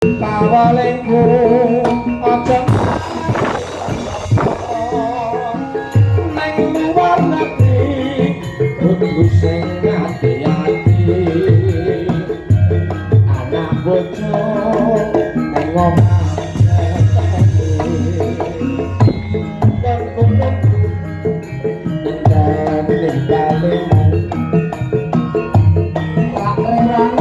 Kawalengku aja nang luar negeri kudu sing ati-ati anak bojo nang omah dan kumpul dan tinggalin tak rerang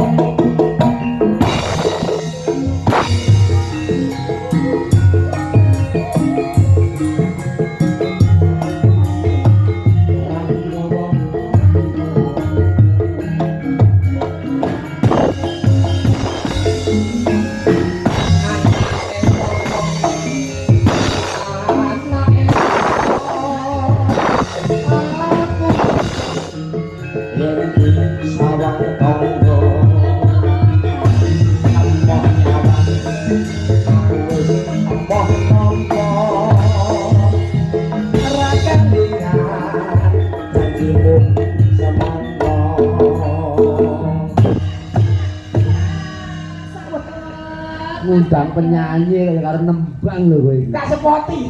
ngundang penyanyi karo nembang lho kowe iki. Tak sepoti.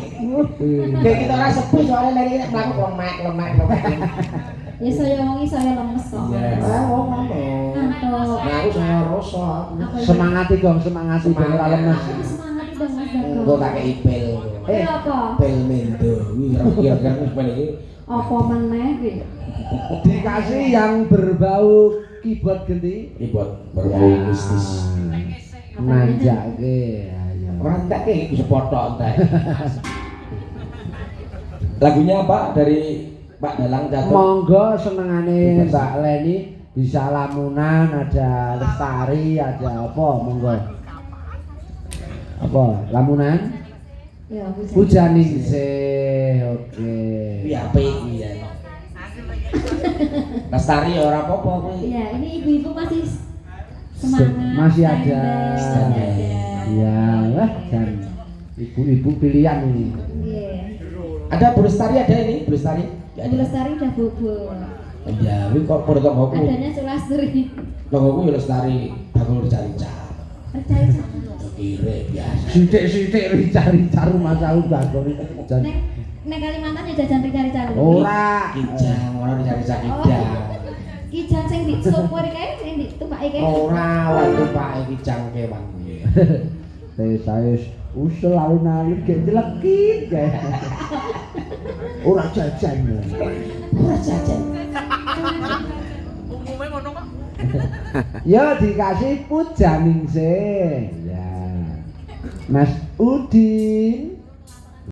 Kayak kita ora sepi soalnya lagi nek mlaku lemak. Ya saya wongi saya lemes kok. Ah, wong ngono. Antuk. Nah, aku saya rasa. Semangati dong, semangati ben ora lemes. Semangat dong Mas Dago. Engko tak kei pil. Apa? Pil mendo. Kira-kira wis ben iki. Apa meneh iki? Dikasih yang berbau keyboard genti. Ribut berbau mistis. Nanjake ayo. Ora entek iki bisa potok entek. Lagunya apa dari Pak Dalang Jatuh? Monggo senengane Mbak Leni bisa lamunan, ada lestari, ada apa monggo. Apa? Lamunan? Ya, Hujan ningsih. Oke. Kuwi apik iki ya. Lestari ora apa-apa kuwi. Iya, ini ibu-ibu masih semangat. Masih ada. Masih ada. Ya, wah dan ibu-ibu pilihan ini. Nggih. Ada Bu Lestari ada ini, Bu Lestari. Bu Lestari udah bobo. Iya, kuwi kok padha tonggoku. Adanya Sulastri. Tonggoku ya Lestari bakul rica-rica. Percaya sama. Kire biasa. Sithik-sithik rica-rica rumah saku bakul rica. Nek Kalimantan ya jajan cari-cari. Ora. Kijang, ora rica-rica kijang. Kijang sing di sopor kae sing ditumpaki kae. Ora waktu Pak kijang kewan. Teh saya usul alun-alun gek jelekit kae. Ora jajan. Ora jajan. Umumnya ngono kok. Ya dikasih puja ningsih. Ya. Mas Udin.